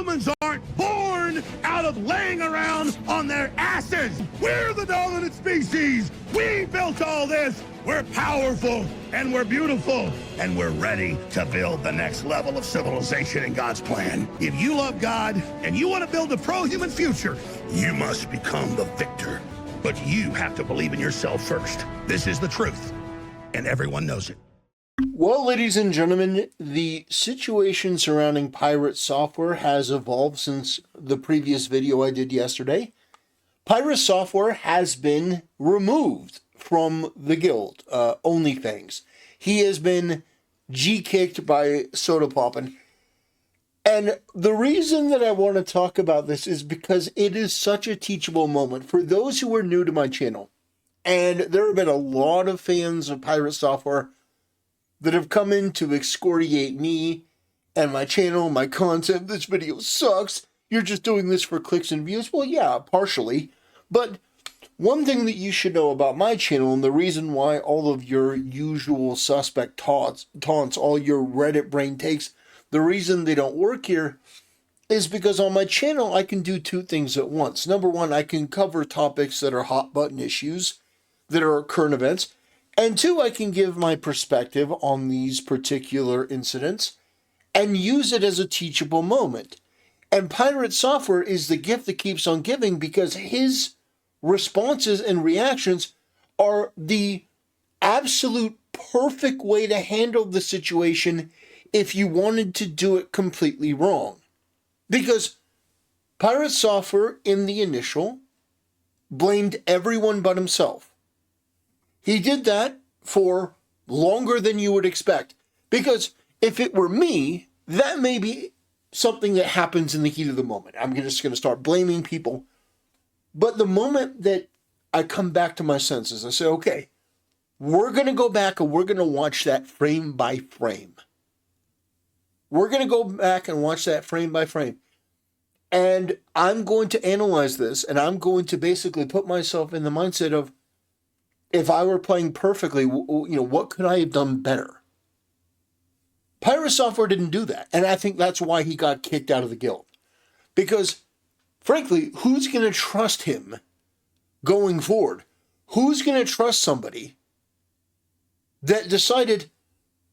Humans aren't born out of laying around on their asses. We're the dominant species. We built all this. We're powerful and we're beautiful and we're ready to build the next level of civilization in God's plan. If you love God and you want to build a pro-human future, you must become the victor. But you have to believe in yourself first. This is the truth, and everyone knows it. Well, ladies and gentlemen, the situation surrounding Pirate Software has evolved since the previous video I did yesterday. Pirate Software has been removed from the guild, OnlyFans. He has been G-kicked by Soda Poppin'. And the reason that I want to talk about this is because it is such a teachable moment for those who are new to my channel. And there have been a lot of fans of Pirate Software that have come in to excoriate me and my channel, my content. This video sucks. You're just doing this for clicks and views. Well, yeah, partially. But one thing that you should know about my channel, and the reason why all of your usual suspect taunts, all your Reddit brain takes, the reason they don't work here is because on my channel, I can do two things at once. Number one, I can cover topics that are hot button issues, that are current events. And two, I can give my perspective on these particular incidents and use it as a teachable moment. And Pirate Software is the gift that keeps on giving because his responses and reactions are the absolute perfect way to handle the situation if you wanted to do it completely wrong. Because Pirate Software, in the initial, blamed everyone but himself. He did that for longer than you would expect. Because if it were me, that may be something that happens in the heat of the moment. I'm just going to start blaming people. But the moment that I come back to my senses, I say, okay, we're going to go back and we're going to watch that frame by frame. We're going to go back and watch that frame by frame. And I'm going to analyze this, and I'm going to basically put myself in the mindset of, if I were playing perfectly, what could I have done better? Pirate Software didn't do that, and I think that's why he got kicked out of the guild. Because, frankly, who's going to trust him going forward? Who's going to trust somebody that decided,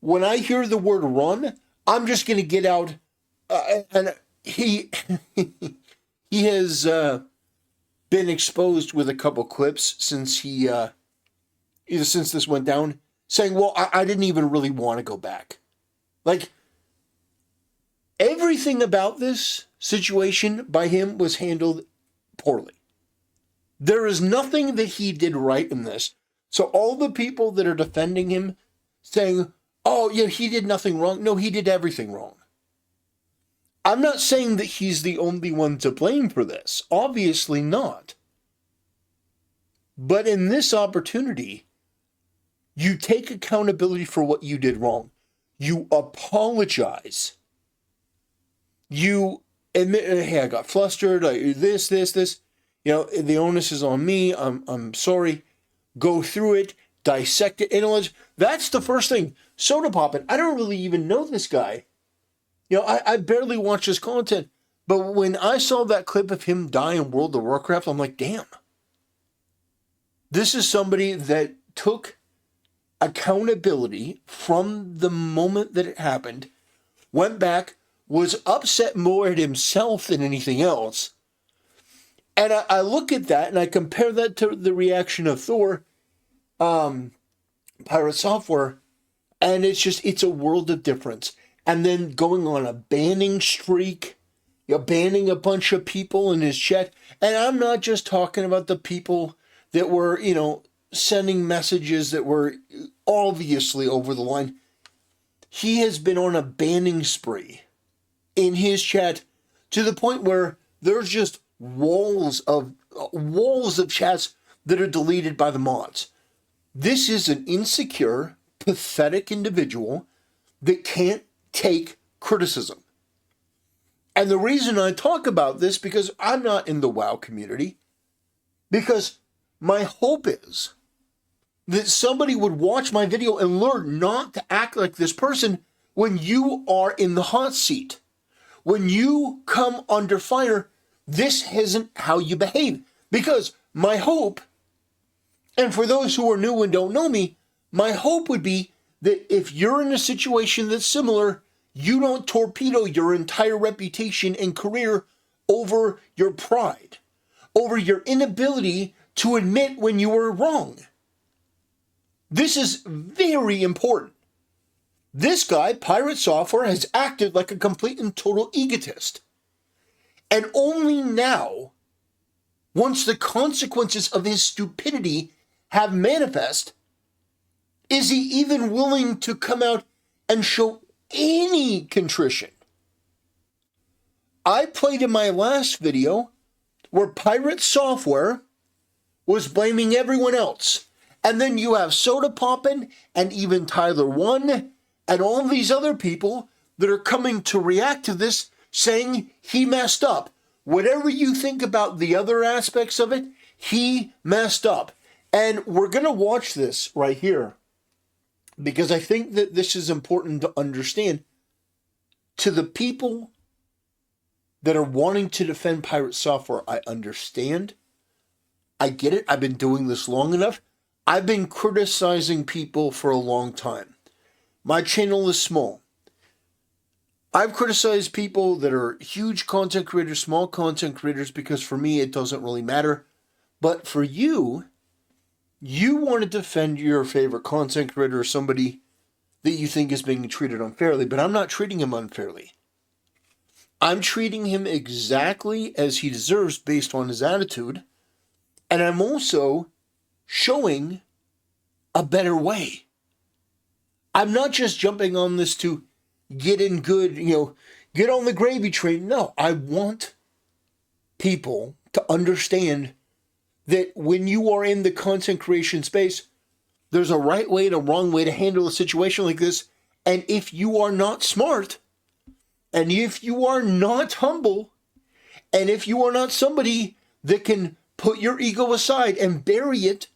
when I hear the word run, I'm just going to get out, and he has been exposed with a couple clips since since this went down, saying, well, I didn't even really want to go back. Like, everything about this situation by him was handled poorly. There is nothing that he did right in this. So all the people that are defending him, saying, oh, yeah, he did nothing wrong. No, he did everything wrong. I'm not saying that he's the only one to blame for this. Obviously not. But in this opportunity, you take accountability for what you did wrong. You apologize. You admit, hey, I got flustered. This. The onus is on me. I'm sorry. Go through it. Dissect it. Analyze. That's the first thing. Soda Poppin'. I don't really even know this guy. I barely watch his content. But when I saw that clip of him die in World of Warcraft, I'm like, damn. This is somebody that took accountability from the moment that it happened, went back, was upset more at himself than anything else. And I look at that and I compare that to the reaction of Thor, Pirate Software, and it's a world of difference. And then going on a banning streak, banning a bunch of people in his chat. And I'm not just talking about the people that were, sending messages that were obviously over the line. He has been on a banning spree in his chat to the point where there's just walls of chats that are deleted by the mods. This is an insecure, pathetic individual that can't take criticism. And the reason I talk about this, because I'm not in the WoW community, because my hope is that somebody would watch my video and learn not to act like this person when you are in the hot seat. when you come under fire, this isn't how you behave. Because my hope, and for those who are new and don't know me, my hope would be that if you're in a situation that's similar, you don't torpedo your entire reputation and career over your pride, over your inability to admit when you were wrong. This is very important. This guy, Pirate Software, has acted like a complete and total egotist. And only now, once the consequences of his stupidity have manifest, is he even willing to come out and show any contrition. I played in my last video where Pirate Software was blaming everyone else. And then you have Soda Poppin' and even Tyler One and all these other people that are coming to react to this saying he messed up. Whatever you think about the other aspects of it, he messed up. And we're going to watch this right here because I think that this is important to understand. To the people that are wanting to defend Pirate Software, I understand. I get it. I've been doing this long enough. I've been criticizing people for a long time. My channel is small. I've criticized people that are huge content creators, small content creators, because for me, it doesn't really matter. But for you, you want to defend your favorite content creator or somebody that you think is being treated unfairly, but I'm not treating him unfairly. I'm treating him exactly as he deserves based on his attitude, and I'm also showing a better way. I'm not just jumping on this to get in good, get on the gravy train. No, I want people to understand that when you are in the content creation space, there's a right way and a wrong way to handle a situation like this. And if you are not smart, and if you are not humble, and if you are not somebody that can put your ego aside and bury it,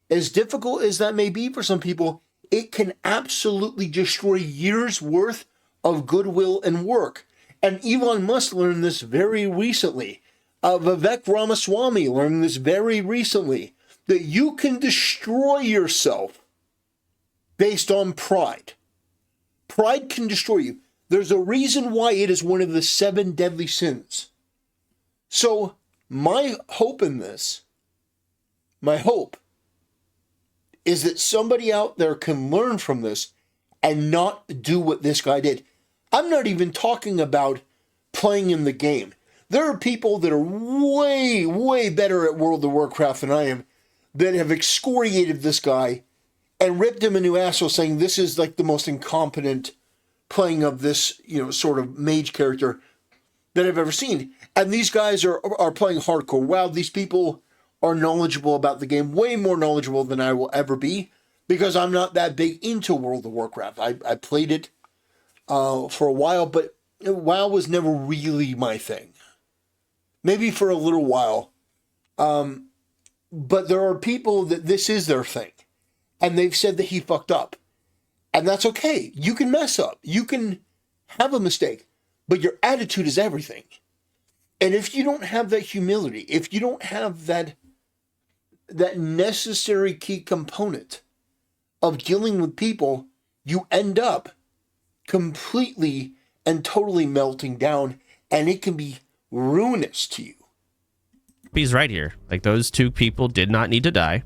as difficult as that may be for some people, it can absolutely destroy years' worth of goodwill and work. And Elon Musk learned this very recently. Vivek Ramaswamy learned this very recently. That you can destroy yourself based on pride. Pride can destroy you. There's a reason why it is one of the 7 deadly sins. So, my hope in this, is that somebody out there can learn from this and not do what this guy did. I'm not even talking about playing in the game. There are people that are way, way better at World of Warcraft than I am that have excoriated this guy and ripped him a new asshole saying this is like the most incompetent playing of this, sort of mage character that I've ever seen. And these guys are playing hardcore. Wow, these people are knowledgeable about the game, way more knowledgeable than I will ever be, because I'm not that big into World of Warcraft. I played it for a while, but WoW was never really my thing. Maybe for a little while. But there are people that this is their thing. And they've said that he fucked up. And that's okay. You can mess up. You can have a mistake. But your attitude is everything. And if you don't have that humility, if you don't have that necessary key component of dealing with people, you end up completely and totally melting down, and it can be ruinous to you. He's right here. Like, those 2 people did not need to die.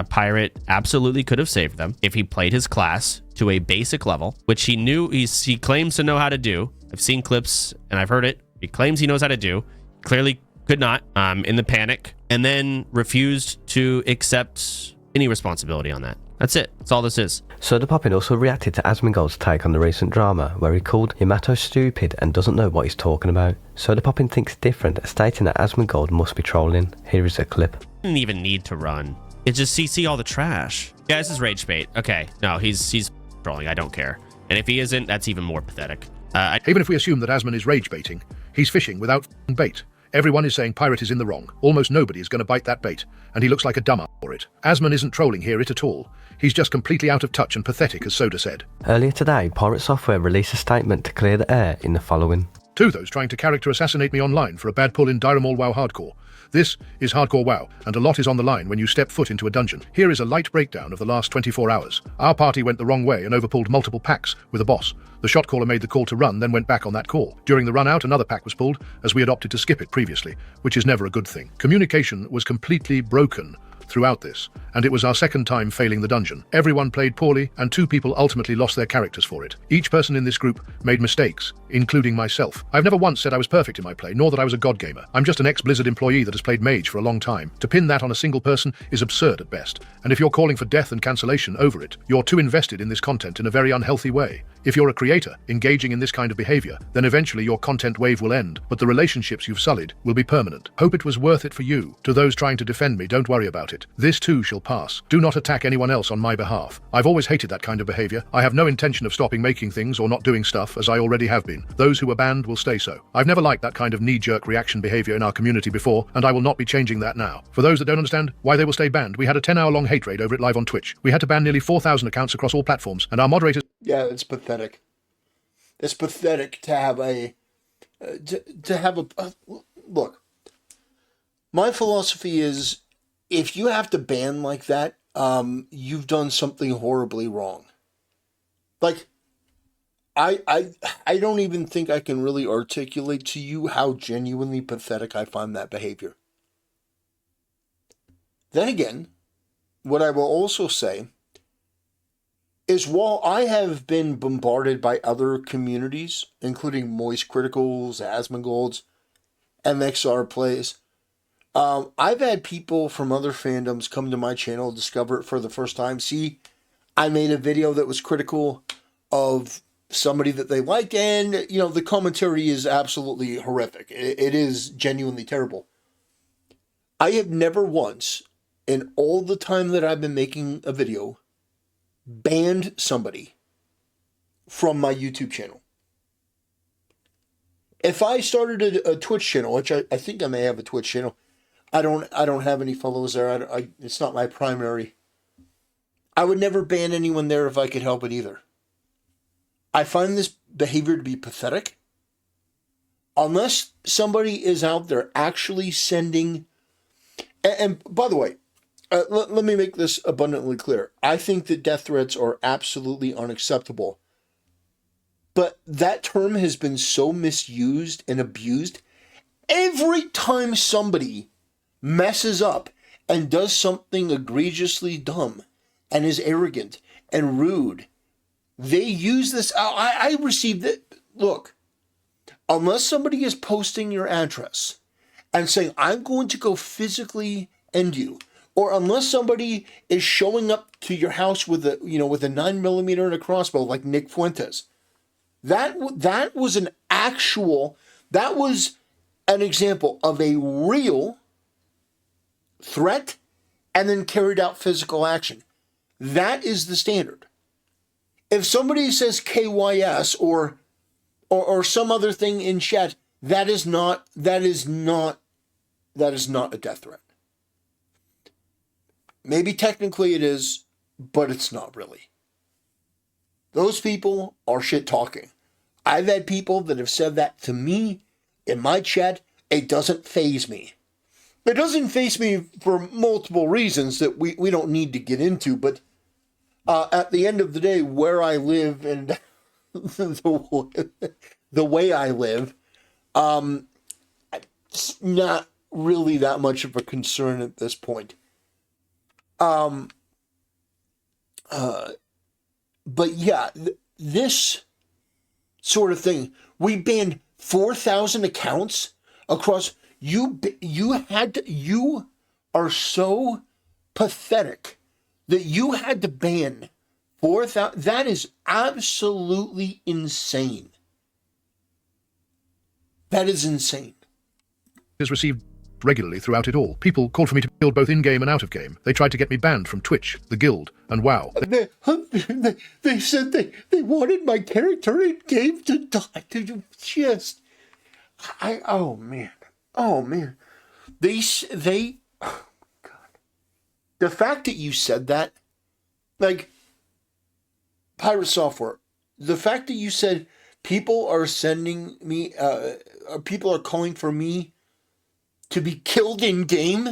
Pirate absolutely could have saved them if he played his class to a basic level, which he claims to know how to do. I've seen clips and I've heard it. He claims he knows how to do. Clearly could not, in the panic, and then refused to accept any responsibility on that. That's it. That's all this is. Soda Poppin also reacted to Asmongold's take on the recent drama, where he called Yamato stupid and doesn't know what he's talking about. Soda Poppin thinks different, stating that Asmongold must be trolling. Here is a clip. Didn't even need to run. It's just CC all the trash. Yeah, this is rage bait. Okay, no, he's trolling. I don't care. And if he isn't, that's even more pathetic. Even if we assume that Asmon is rage baiting, he's fishing without bait. Everyone is saying Pirate is in the wrong. Almost nobody is going to bite that bait, and he looks like a dumbass for it. Asmon isn't trolling here at all. He's just completely out of touch and pathetic, as Soda said. Earlier today, Pirate Software released a statement to clear the air in the following. 2. Those trying to character assassinate me online for a bad pull in Diramall WoW Hardcore. This is Hardcore WoW, and a lot is on the line when you step foot into a dungeon. Here is a light breakdown of the last 24 hours. Our party went the wrong way and overpulled multiple packs with a boss. The shot caller made the call to run, then went back on that call. During the run out, another pack was pulled, as we had opted to skip it previously, which is never a good thing. Communication was completely broken throughout this, and it was our second time failing the dungeon. Everyone played poorly, and 2 people ultimately lost their characters for it. Each person in this group made mistakes, including myself. I've never once said I was perfect in my play, nor that I was a god gamer. I'm just an ex-Blizzard employee that has played Mage for a long time. To pin that on a single person is absurd at best, and if you're calling for death and cancellation over it, you're too invested in this content in a very unhealthy way. If you're a creator engaging in this kind of behavior, then eventually your content wave will end, but the relationships you've sullied will be permanent. Hope it was worth it for you. To those trying to defend me, don't worry about it. This too shall pass. Do not attack anyone else on my behalf. I've always hated that kind of behavior. I have no intention of stopping making things or not doing stuff, as I already have been. Those who were banned will stay so. I've never liked that kind of knee-jerk reaction behavior in our community before, and I will not be changing that now. For those that don't understand why they will stay banned, we had a 10-hour-long hate raid over it live on Twitch. We had to ban nearly 4,000 accounts across all platforms, and our moderators... Yeah, it's pathetic. It's pathetic to have look. My philosophy is, if you have to ban like that, you've done something horribly wrong. Like, I don't even think I can really articulate to you how genuinely pathetic I find that behavior. Then again, what I will also say is, while I have been bombarded by other communities, including Moist Criticals, Asmongold's, MXR Plays, I've had people from other fandoms come to my channel, discover it for the first time. See, I made a video that was critical of somebody that they liked, and, you know, the commentary is absolutely horrific. It is genuinely terrible. I have never once, in all the time that I've been making a video, banned somebody from my YouTube channel. If I started a Twitch channel, which I think I may have a Twitch channel, I don't have any followers there. It's not my primary. I would never ban anyone there if I could help it either. I find this behavior to be pathetic. Unless somebody is out there actually sending... And by the way, let me make this abundantly clear. I think that death threats are absolutely unacceptable. But that term has been so misused and abused. Every time somebody messes up and does something egregiously dumb and is arrogant and rude, they use this. I received it. Look, unless somebody is posting your address and saying, I'm going to go physically end you, or unless somebody is showing up to your house with a 9mm and a crossbow like Nick Fuentes, that was an example of a real threat and then carried out physical action. That is the standard. If somebody says KYS or some other thing in chat, that is not a death threat. Maybe technically it is, but it's not really. Those people are shit talking. I've had people that have said that to me in my chat. It doesn't faze me. It doesn't faze me for multiple reasons that we don't need to get into, but at the end of the day, where I live and the way I live, it's not really that much of a concern at this point. But yeah, this sort of thing, we banned 4,000 accounts across. You are so pathetic that you had to ban 4,000. That is absolutely insane. That is insane. Is received regularly throughout it all. People called for me to build both in-game and out-of-game. They tried to get me banned from Twitch, the Guild, and WoW. They said they wanted my character in-game to die. Oh man. They oh God. The fact that you said that, like, Pirate Software, the fact that you said people are sending me, people are calling for me to be killed in game.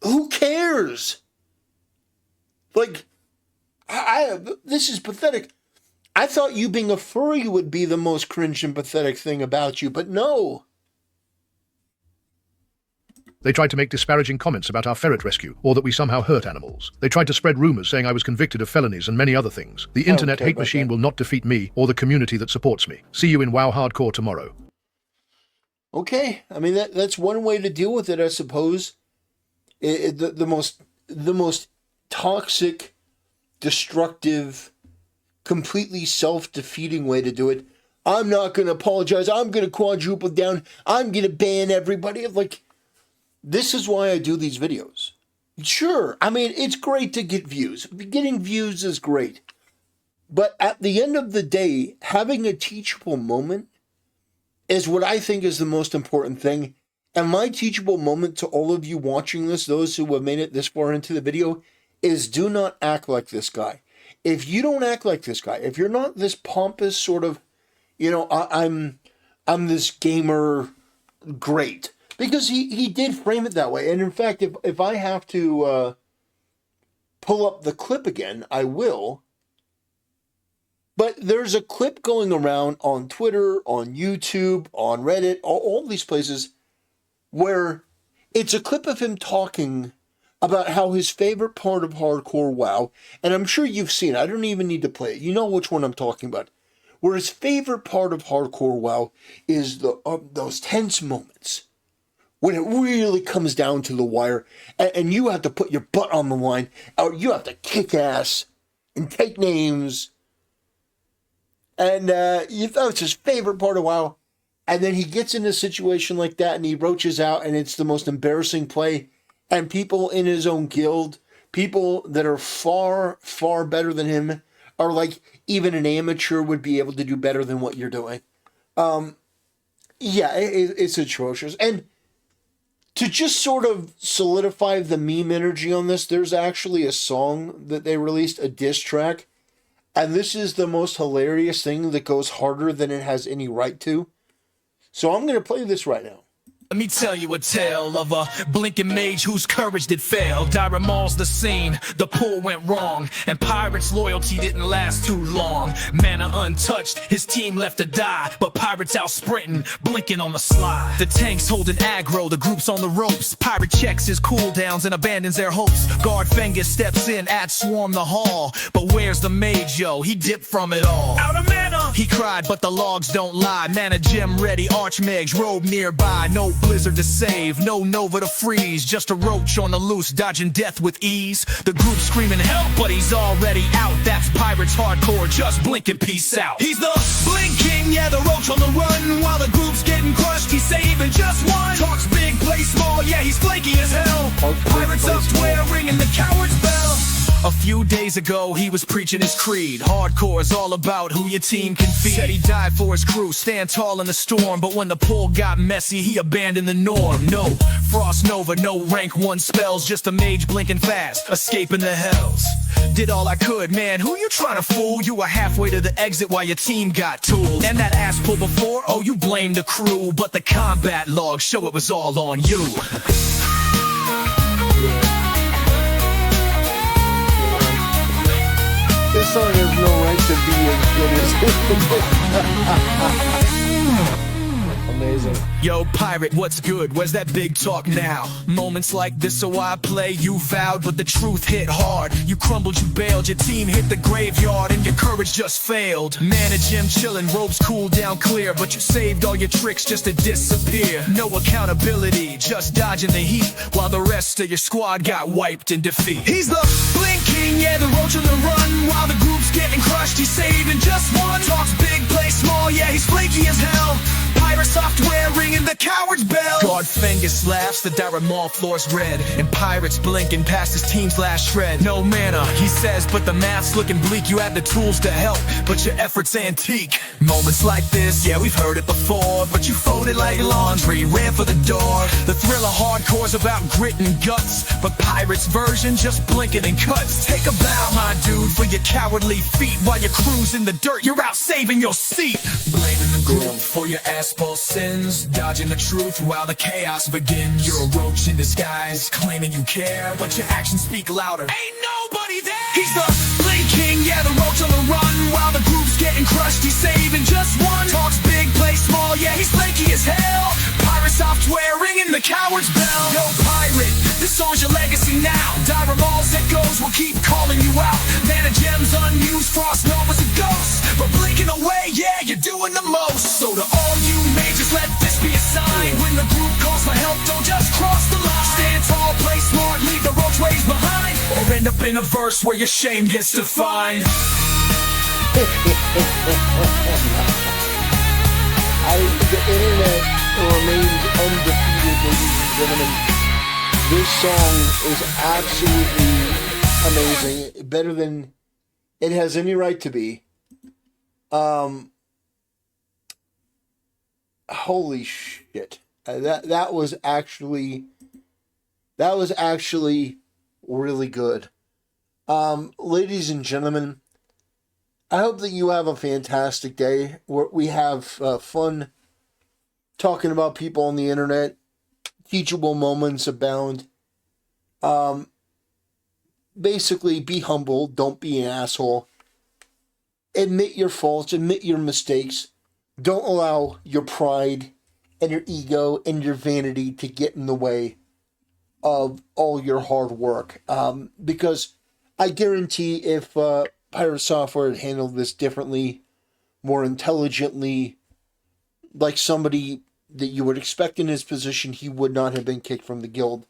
Who cares? Like, this is pathetic. I thought you being a furry would be the most cringe and pathetic thing about you, but no. They tried to make disparaging comments about our ferret rescue, or that we somehow hurt animals. They tried to spread rumors saying I was convicted of felonies and many other things. The internet hate machine will not defeat me or the community that supports me. See you in WoW Hardcore tomorrow. Okay, I mean that's one way to deal with it, I suppose. The most toxic, destructive, completely self-defeating way to do it. I'm not going to apologize. I'm going to quadruple down. I'm going to ban everybody. Like, this is why I do these videos. Sure, I mean, it's great to get views. Getting views is great. But at the end of the day, having a teachable moment is what I think is the most important thing. And my teachable moment to all of you watching this, those who have made it this far into the video, is do not act like this guy. If you don't act like this guy, if you're not this pompous sort of, I'm this gamer great. Because he did frame it that way. And in fact, if I have to pull up the clip again, I will. But there's a clip going around on Twitter, on YouTube, on Reddit, all these places, where it's a clip of him talking about how his favorite part of hardcore WoW, and I'm sure you've seen it, I don't even need to play it, you know which one I'm talking about, where his favorite part of hardcore WoW is those tense moments, when it really comes down to the wire, and you have to put your butt on the line, or you have to kick ass, and take names, and you thought it's his favorite part of WoW. And then he gets in a situation like that and he roaches out and it's the most embarrassing play. And people in his own guild, people that are far, far better than him, are like, even an amateur would be able to do better than what you're doing. Yeah, it's atrocious. And to just sort of solidify the meme energy on this, there's actually a song that they released, a diss track. And this is the most hilarious thing that goes harder than it has any right to. So I'm going to play this right now. Let me tell you a tale of a blinking mage whose courage did fail. Dire mauls the scene, the pull went wrong, and Pirate's loyalty didn't last too long. Mana untouched, his team left to die, but Pirate's out sprinting, blinking on the slide. The tanks holding aggro, the group's on the ropes. Pirate checks his cooldowns and abandons their hopes. Guard Fengus steps in at Swarm the Hall, but where's the mage, yo? He dipped from it all. Out of mana! He cried, but the logs don't lie. Mana gem ready, Archmage's robe nearby. No blizzard to save, no Nova to freeze, just a roach on the loose, dodging death with ease. The group screaming help, but he's already out. That's Pirates hardcore, just blinking, peace out. He's the Blink King, yeah, the roach on the run, while the group's getting crushed, he's saving just one. Talks big, plays small, yeah, he's flaky as hell. Pirates up square, ringing the coward's bell. A few days ago, he was preaching his creed. Hardcore is all about who your team can feed. Said he died for his crew, stand tall in the storm. But when the pull got messy, he abandoned the norm. No Frost Nova, no rank 1 spells, just a mage blinking fast, escaping the hells. Did all I could, man, who you trying to fool? You were halfway to the exit while your team got tooled. And that ass pull before, oh, you blame the crew. But the combat logs show it was all on you. This song has no right to be as good as Amazing. Yo, Pirate, what's good? Where's that big talk now? Moments like this, so I play. You vowed, but the truth hit hard. You crumbled, you bailed, your team hit the graveyard, and your courage just failed. Mana gem chillin', robes cool down clear, but you saved all your tricks just to disappear. No accountability, just dodging the heat, while the rest of your squad got wiped in defeat. He's the Blink King, yeah, the roach on the run, while the group's getting crushed, he's saving just one. Talks big, plays small, yeah, he's flaky as hell. Pirate software ringing the coward's bell. Guard Fengus laughs, the Dire Maul floor's red, and Pirates blinking past his team's last shred. No mana, he says, but the math's looking bleak. You had the tools to help, but your effort's antique. Moments like this, yeah, we've heard it before, but you folded like laundry, ran for the door. The thrill of hardcore's about grit and guts, but Pirates version just blinking and cuts. Take a bow, my dude, for your cowardly feet. While you cruise in the dirt, you're out saving your seat. Blaming the group for your asshole sins, dodging the truth while the chaos begins. You're a roach in disguise, claiming you care, but your actions speak louder. Ain't nobody there! He's the Blink King, yeah, the roach on the run. While the group's getting crushed, he's saving just one. Talks big, plays small, yeah, he's flaky as hell. Pirate software ringing the coward's bell. Yo, pirate, this song's your legacy now. Dire Maul's echoes will keep calling you out. Mana gems unused, Frost Nova's a ghost, but blinking away, yeah, you're doing the most. So to all you mages, let this be a sign. When the group calls for help, don't just cross the line. Stand tall, play smart, leave the roach ways behind, or end up in a verse where your shame gets defined. The internet remains undefeated, ladies and gentlemen. This song is absolutely amazing. Better than it has any right to be. Holy shit. That was actually really good. Ladies and gentlemen, I hope that you have a fantastic day. We have fun talking about people on the internet. Teachable moments abound. Basically, be humble. Don't be an asshole. Admit your faults. Admit your mistakes. Don't allow your pride and your ego and your vanity to get in the way of all your hard work. Because I guarantee if Pirate Software had handled this differently, more intelligently, like somebody that you would expect in his position, he would not have been kicked from the guild.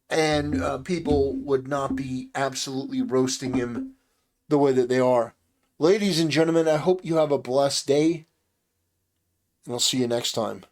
And people would not be absolutely roasting him the way that they are. Ladies and gentlemen, I hope you have a blessed day, and I'll see you next time.